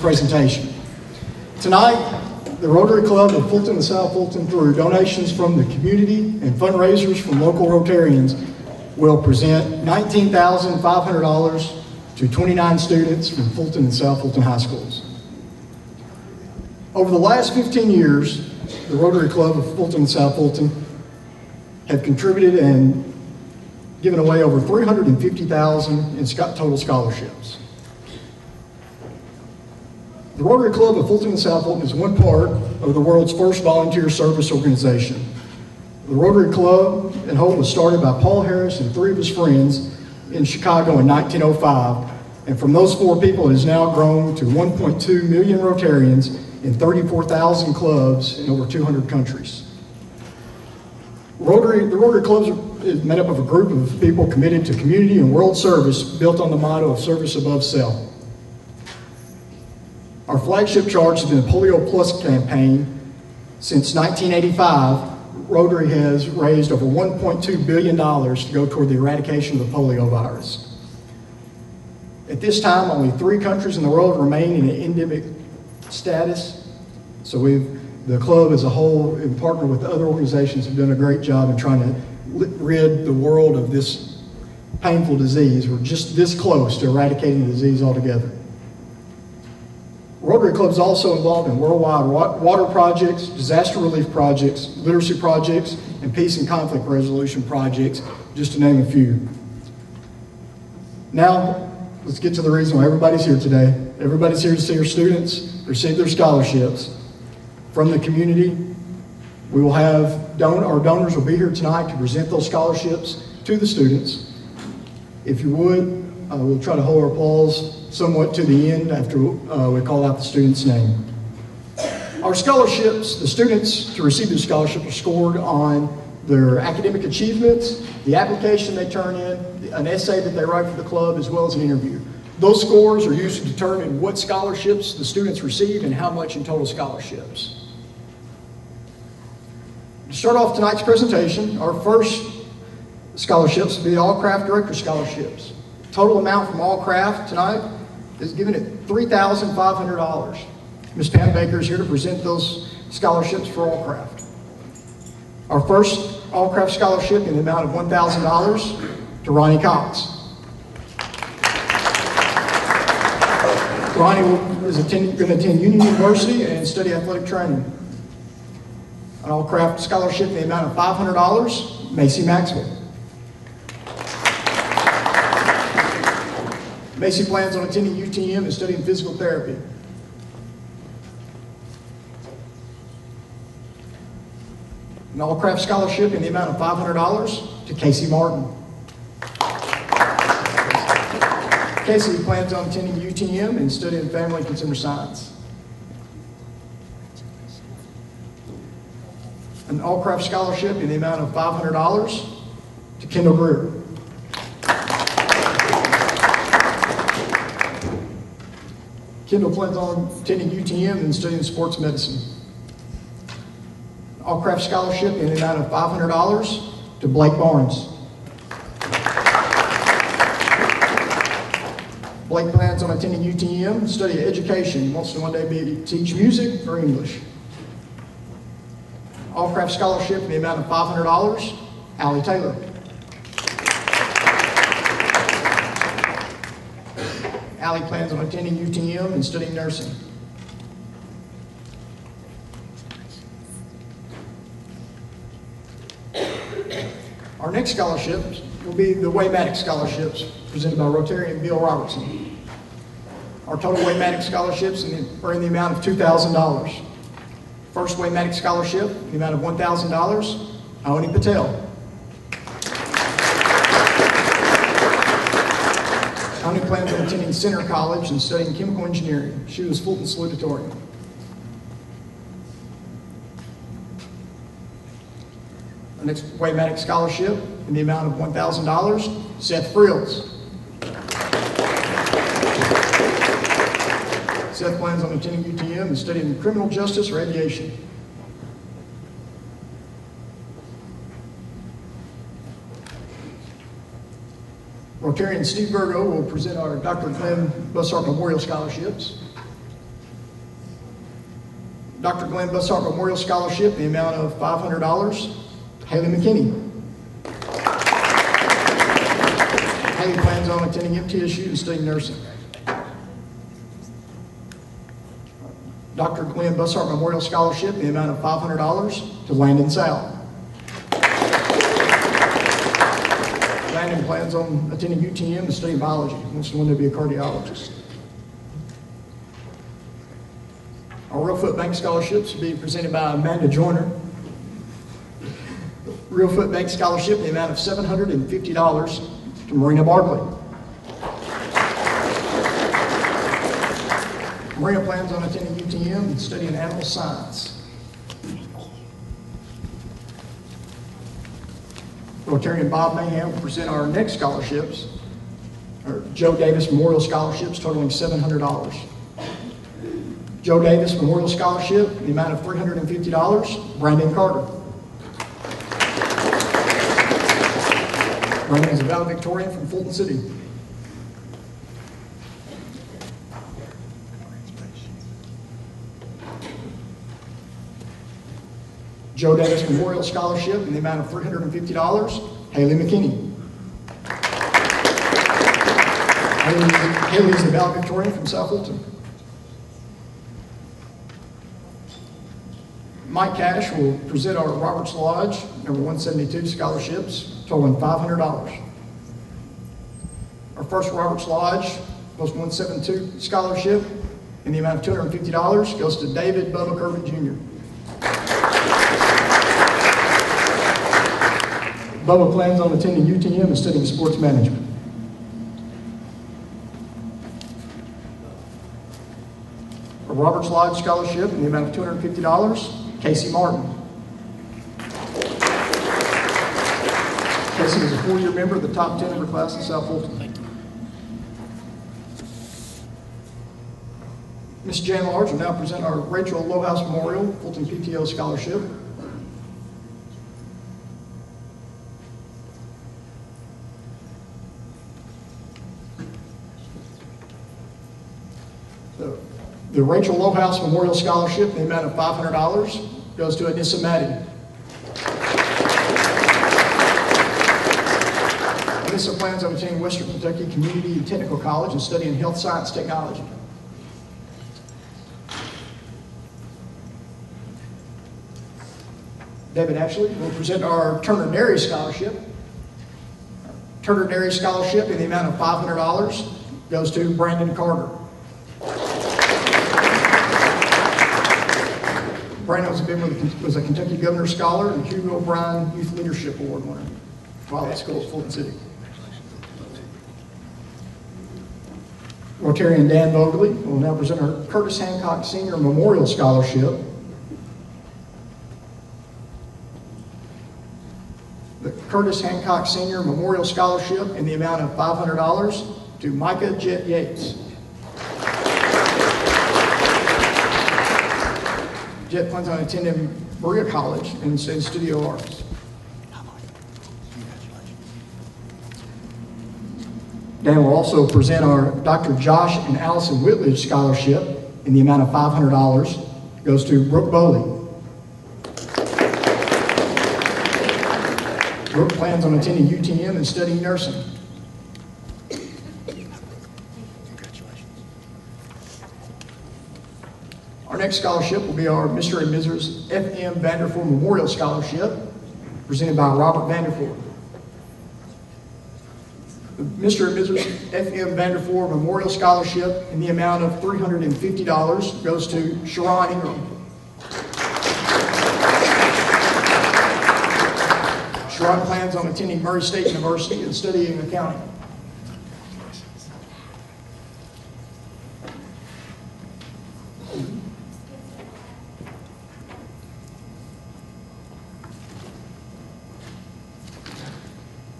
presentation. Tonight, the Rotary Club of Fulton and South Fulton, through donations from the community and fundraisers from local Rotarians, will present $19,500 to 29 students from Fulton and South Fulton High Schools. Over the last 15 years, the Rotary Club of Fulton and South Fulton have contributed and given away over $350,000 in total scholarships. The Rotary Club of Fulton and South Fulton is one part of the world's first volunteer service organization. The Rotary Club in whole was started by Paul Harris and 3 of his friends in Chicago in 1905, and from those 4 people it has now grown to 1.2 million Rotarians in 34,000 clubs in over 200 countries. The Rotary Club is made up of a group of people committed to community and world service, built on the motto of service above self. Our flagship charge has been the Polio Plus campaign. Since 1985, Rotary has raised over $1.2 billion to go toward the eradication of the polio virus. At this time, only 3 countries in the world remain in an endemic status. So the club as a whole, in partner with other organizations, have done a great job in trying to rid the world of this painful disease. We're just this close to eradicating the disease altogether. Rotary Club is also involved in worldwide water projects, disaster relief projects, literacy projects, and peace and conflict resolution projects, just to name a few. Now, let's get to the reason why everybody's here today. Everybody's here to see our students receive their scholarships from the community. We will have our donors will be here tonight to present those scholarships to the students. If you would, we'll try to hold our applause somewhat to the end after we call out the student's name. Our scholarships, the students to receive the scholarship are scored on their academic achievements, the application they turn in, an essay that they write for the club, as well as an interview. Those scores are used to determine what scholarships the students receive and how much in total scholarships. To start off tonight's presentation, our first scholarships will be the All-Craft Director Scholarships. Total amount from All-Craft tonight is given at $3,500. Ms. Pam Baker is here to present those scholarships for All-Craft. Our first All-Craft scholarship in the amount of $1,000 to Ronnie Cox. Ronnie is going to attend Union University and study athletic training. An All-Craft scholarship in the amount of $500, Macy Maxwell. Macy plans on attending UTM and studying physical therapy. An All-Craft scholarship in the amount of $500 to Casey Martin. Casey plans on attending UTM and studying family and consumer science. An All-Craft scholarship in the amount of $500 to Kendall Greer. Kendall plans on attending UTM and studying sports medicine. All-Craft scholarship in the amount of $500 to Blake Barnes. Blake plans on attending UTM and study education. He wants to one day teach music or English. All-Craft scholarship in the amount of $500, Allie Taylor. Allie plans on attending UTM and studying nursing. Our next scholarships will be the Waymatic Scholarships presented by Rotarian Bill Robertson. Our total Waymatic scholarships are in the amount of $2,000. First Waymatic scholarship in the amount of $1,000, Aoni Patel. Aoni plans on attending Center College and studying chemical engineering. She was Fulton salutatorian. Our next Waymatic scholarship in the amount of $1,000, Seth Frills. Seth plans on attending UTM and studying criminal justice or aviation. Rotarian Steve Virgo will present our Dr. Glenn Bussart Memorial Scholarships. Dr. Glenn Bussart Memorial Scholarship in the amount of $500, Haley McKinney. Haley plans on attending MTSU and studying nursing. Dr. Glenn Bussart Memorial Scholarship in the amount of $500 to Landon South. Landon plans on attending UTM and studying biology. He wants to one to be a cardiologist. Our Real Foot Bank Scholarships will be presented by Amanda Joyner. Real Foot Bank Scholarship in the amount of $750 to Marina Barkley. Marina plans on attending UTM and studying animal science. Rotarian Bob Mayhem will present our next scholarships, our Joe Davis Memorial Scholarships totaling $700. Joe Davis Memorial Scholarship in the amount of $350, Brandon Carter. Brandon is a valedictorian from Fulton City. Joe Davis Memorial Scholarship in the amount of $350, Haley McKinney. Haley is the valedictorian from South Fulton. Mike Cash will present our Roberts Lodge number 172 scholarships totaling $500. Our first Roberts Lodge post 172 scholarship in the amount of $250 goes to David Bubba Kirby Jr. Bubba plans on attending UTM and studying sports management. A Roberts Lodge Scholarship in the amount of $250, Casey Martin. Casey is a 4-year member of the top 10 of her class in South Fulton. Ms. Jan Large will now present our Rachel Lowhouse Memorial Fulton PTO Scholarship. The Rachel Lowhouse Memorial Scholarship in the amount of $500 goes to Anissa Maddy. Anissa plans on attending Western Kentucky Community and Technical College and studying health science technology. David Ashley will present our Turner Dairy Scholarship. Turner Dairy Scholarship in the amount of $500 goes to Brandon Carter. Brandon was a Kentucky Governor Scholar and Hugo O'Brien Youth Leadership Award winner while at school at Fulton City. Rotarian Dan Vogeley will now present our Curtis Hancock Senior Memorial Scholarship. The Curtis Hancock Senior Memorial Scholarship in the amount of $500 to Micah Jet Yates. Jet plans on attending Berea College and studying studio arts. Dan will also present our Dr. Josh and Allison Whitledge Scholarship in the amount of $500. Goes to Brooke Bowley. Brooke plans on attending UTM and studying nursing. Our next scholarship will be our Mr. and Mrs. F.M. Vanderford Memorial Scholarship, presented by Robert Vanderford. The Mr. and Mrs. F.M. Vanderford Memorial Scholarship in the amount of $350 goes to Sharon Ingram. Sharon plans on attending Murray State University and studying accounting.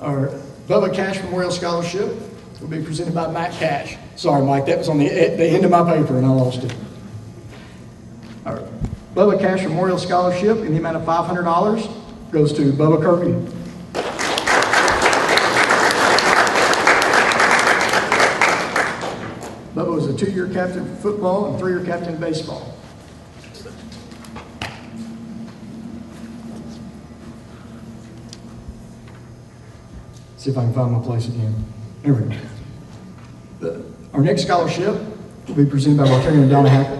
Our Bubba Cash Memorial Scholarship will be presented by Matt Cash. Sorry, Mike, that was on the end of my paper and I lost it. Our Bubba Cash Memorial Scholarship in the amount of $500 goes to Bubba Kirby. Bubba was a 2-year captain in football and 3-year captain in baseball. See if I can find my place again. There we go. Our next scholarship will be presented by Rotary Donna Hackett.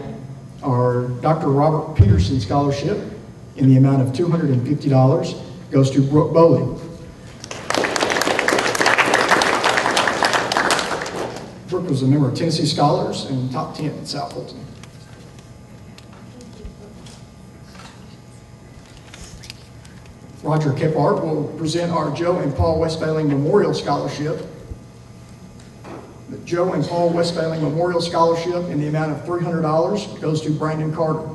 Our Dr. Robert Peterson Scholarship in the amount of $250 goes to Brooke Bowley. Brooke was a member of Tennessee Scholars and top 10 at South Fulton. Roger Kephart will present our Joe and Paul Westphaling Memorial Scholarship. The Joe and Paul Westphaling Memorial Scholarship in the amount of $300 goes to Brandon Carter.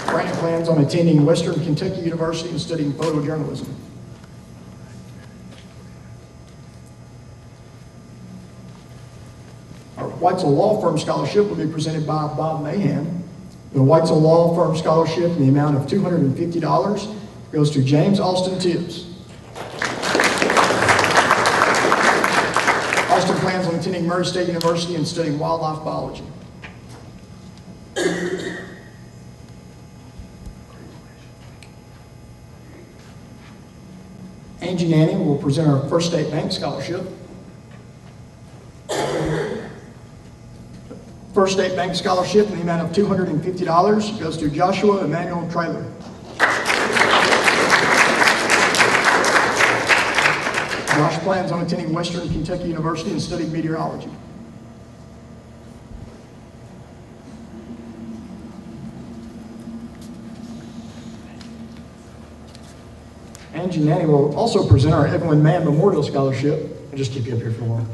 Brandon plans on attending Western Kentucky University and studying photojournalism. Our Weitzel Law Firm Scholarship will be presented by Bob Mahan. The Weitzel Law Firm Scholarship in the amount of $250 goes to James Austin Tibbs. Austin plans on attending Murray State University and studying wildlife biology. Angie Nanny will present our First State Bank Scholarship. First State Bank Scholarship in the amount of $250 goes to Joshua Emmanuel Traylor. Josh plans on attending Western Kentucky University and studying meteorology. Angie Nanny will also present our Evelyn Mann Memorial Scholarship. I'll just keep you up here for a while.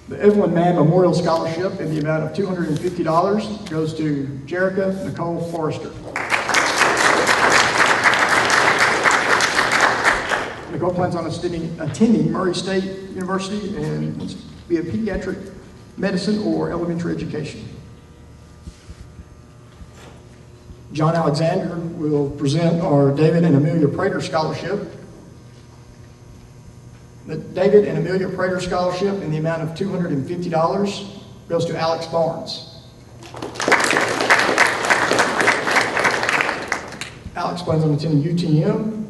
The Evelyn Mann Memorial Scholarship in the amount of $250 goes to Jerica Nicole Forrester. Nicole plans on attending Murray State University and wants to be a pediatric medicine or elementary education. John Alexander will present our David and Amelia Prater Scholarship. The David and Amelia Prater Scholarship in the amount of $250 goes to Alex Barnes. Alex plans on attending UTM,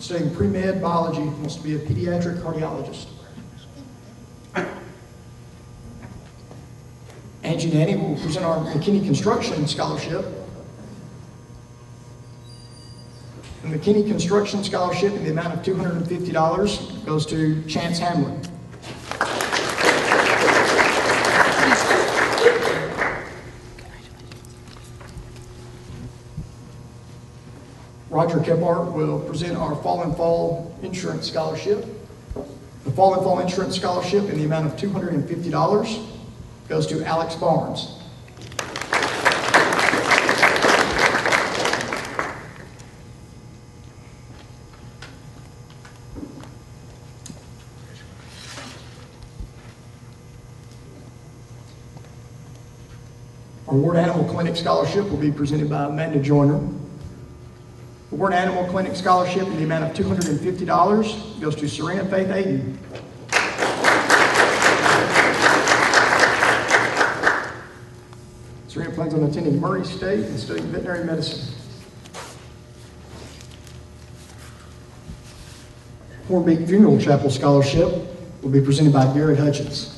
studying pre-med biology, wants to be a pediatric cardiologist. Angie Nanny will present our McKinney Construction Scholarship. The McKinney Construction Scholarship in the amount of $250 goes to Chance Hamlin. Roger Kephart will present our Fall and Fall Insurance Scholarship. The Fall and Fall Insurance Scholarship in the amount of $250 goes to Alex Barnes. Our Ward Animal Clinic Scholarship will be presented by Amanda Joyner. The Ward Animal Clinic Scholarship in the amount of $250 goes to Serena Faith Aiden. Serena plans on attending Murray State and studying veterinary medicine. Hornbeak Funeral Chapel Scholarship will be presented by Garrett Hutchins.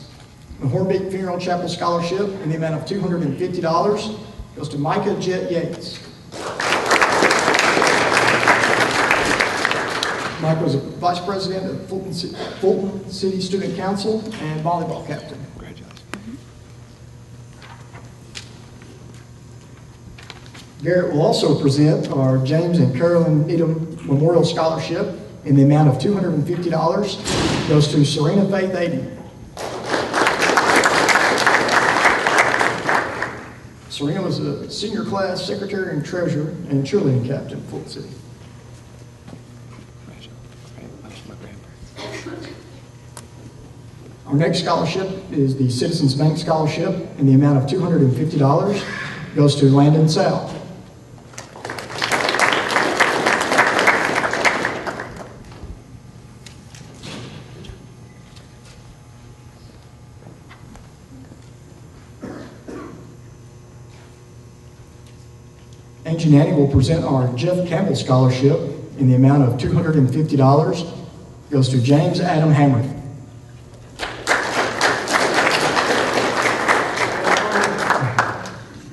The Hornbeak Funeral Chapel Scholarship in the amount of $250 goes to Micah Jet Yates. Micah was a vice president of Fulton City Student Council and volleyball captain. Garrett will also present our James and Carolyn Needham Memorial Scholarship in the amount of $250 goes to Serena Faith Aiden. Serena was a senior class secretary and treasurer and cheerleading captain at Fulton City. Our next scholarship is the Citizens Bank Scholarship in the amount of $250 goes to Landon Sal. Angie Nanny will present our Jeff Campbell Scholarship in the amount of $250. Goes to James Adam Hammer.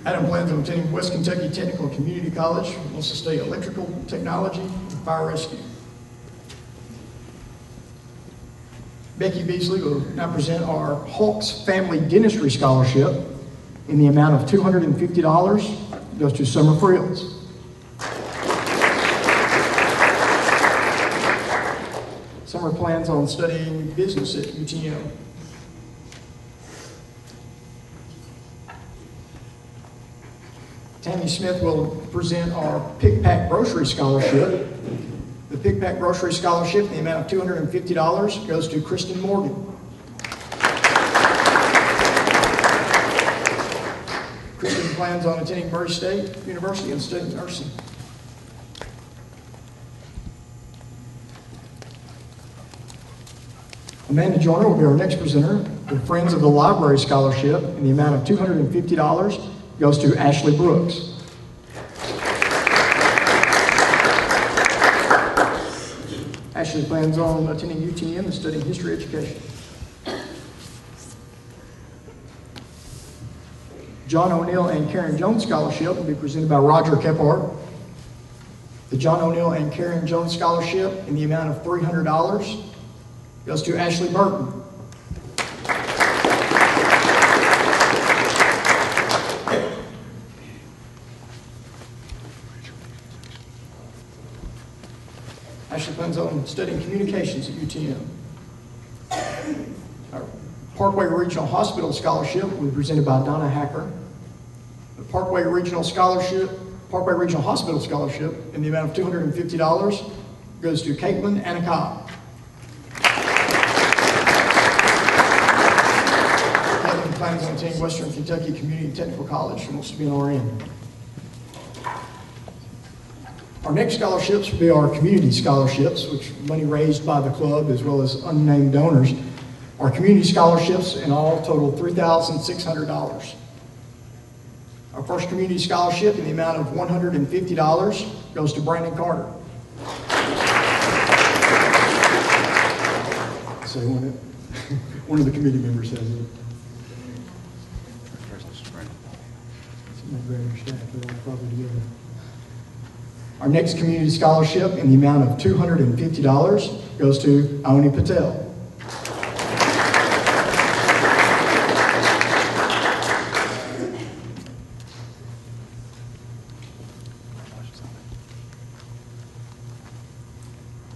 Adam plans on attending West Kentucky Technical Community College, wants to study electrical technology and fire rescue. Becky Beasley will now present our Hawks Family Dentistry Scholarship in the amount of $250. Goes to Summer Frills. Summer plans on studying business at UTM. Tammy Smith will present our Pick Pack Grocery Scholarship. The Pick Pack Grocery Scholarship in the amount of $250 goes to Kristen Morgan. Kristen plans on attending Murray State University and studying nursing. Amanda Joyner will be our next presenter. The Friends of the Library Scholarship in the amount of $250 goes to Ashley Brooks. Ashley plans on attending UTM and studying history education. John O'Neill and Karen Jones Scholarship will be presented by Roger Kephart. The John O'Neill and Karen Jones Scholarship in the amount of $300 goes to Ashley Burton. Ashley plans on studying communications at UTM. Our Parkway Regional Hospital Scholarship will be presented by Donna Hacker. The Parkway Regional Hospital Scholarship in the amount of $250 goes to Caitlin Anacott. Caitlin plans on attending Western Kentucky Community Technical College and wants to be an RN. Our next scholarships will be our community scholarships, which money raised by the club as well as unnamed donors. Our community scholarships in all total $3,600. Our first community scholarship in the amount of $150 goes to Brandon Carter. So one of the committee members has it. Probably together. Our next community scholarship in the amount of $250 goes to Aoni Patel.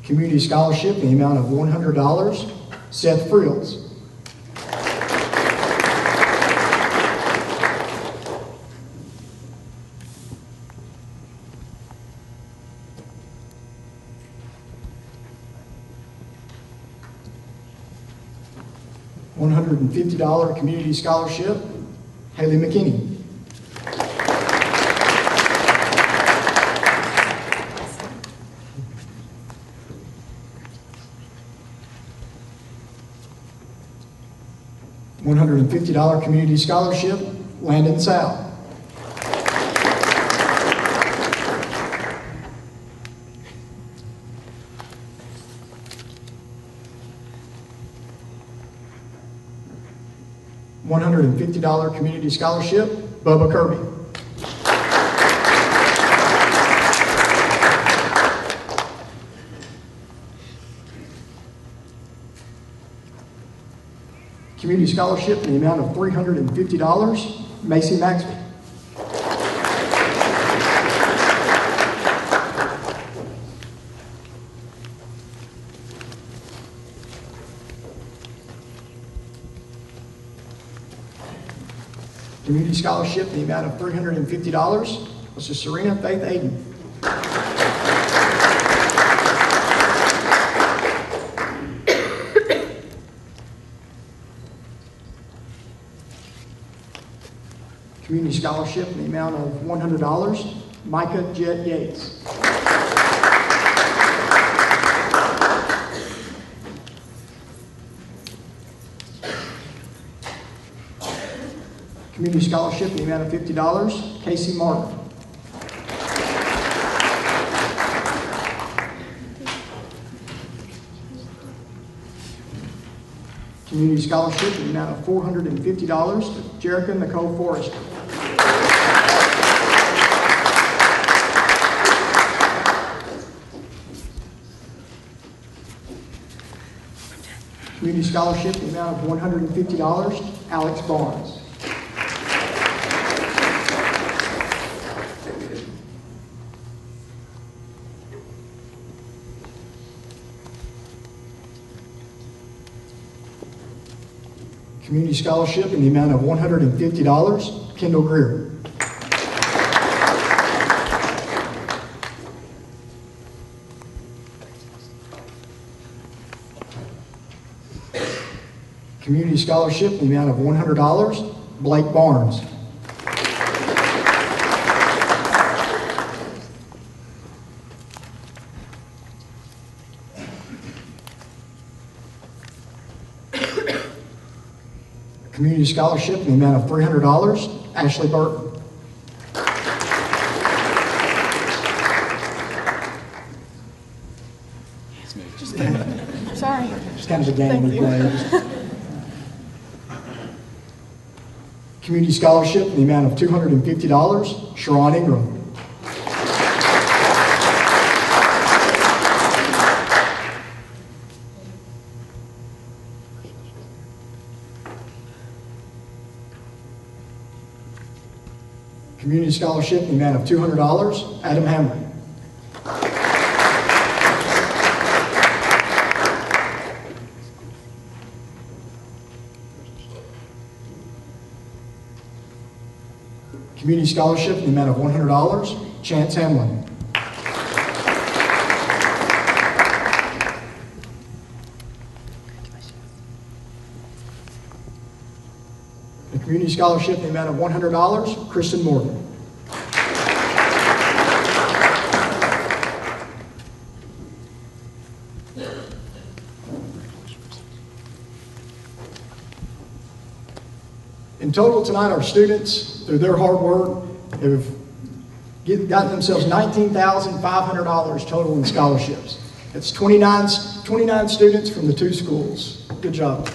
Community scholarship in the amount of $100, Seth Frills. $150 community scholarship, Haley McKinney. $150 community scholarship, Landon Sal. $150 community scholarship, Bubba Kirby. Community scholarship in the amount of $350, Macy Maxwell. Community scholarship in the amount of $350 was to Serena Faith Aiden. Community scholarship in the amount of $100, Micah Jett Yates. Community scholarship in the amount of $50, Casey Martin. Community Scholarship in the amount of $450 to Jerica Nicole Forrester. Community Scholarship in the amount of $150 to Alex Barnes. Community Scholarship in the amount of $150, Kendall Greer. Community Scholarship in the amount of $100, Blake Barnes. Community Scholarship in the amount of $300, Ashley Burton. Sorry. Just kind of a game we play. Community Scholarship in the amount of $250, Sharon Ingram. Community Scholarship in the amount of $200, Adam Hamlin. Community Scholarship in the amount of $100, Chance Hamlin. The Community Scholarship in the amount of $100, Kristen Morgan. In total tonight, our students, through their hard work, have gotten themselves $19,500 total in scholarships. That's 29 students from the 2 schools. Good job.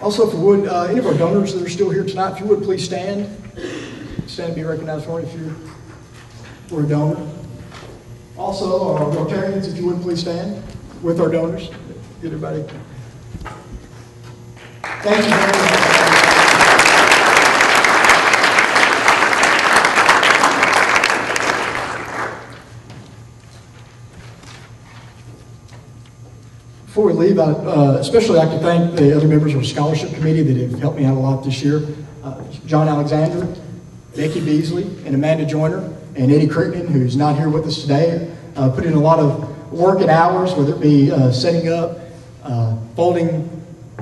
Also, if you would, any of our donors that are still here tonight, if you would please stand. Stand and be recognized for it if you were a donor. Also, our Rotarians, if you would please stand with our donors. Get everybody. Thank you very much. Before we leave, I'd especially like to thank the other members of our scholarship committee that have helped me out a lot this year. John Alexander, Becky Beasley, and Amanda Joyner, and Eddie Crittenden, who's not here with us today, put in a lot of work and hours, whether it be setting up, folding,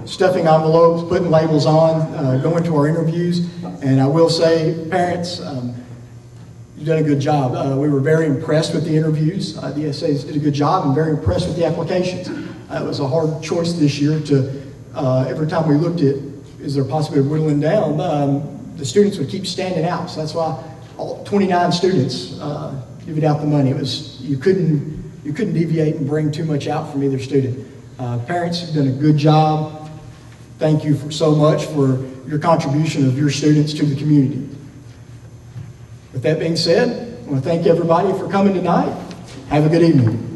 stuffing envelopes, putting labels on, going to our interviews. And I will say, parents, you've done a good job. We were very impressed with the interviews. The essays did a good job, and very impressed with the applications. It was a hard choice this year to, every time we looked at, is there a possibility of whittling down, the students would keep standing out. So that's why all 29 students divvied out the money. It was, you couldn't deviate and bring too much out from either student. Parents have done a good job. Thank you so much for your contribution of your students to the community. With that being said, I want to thank everybody for coming tonight. Have a good evening.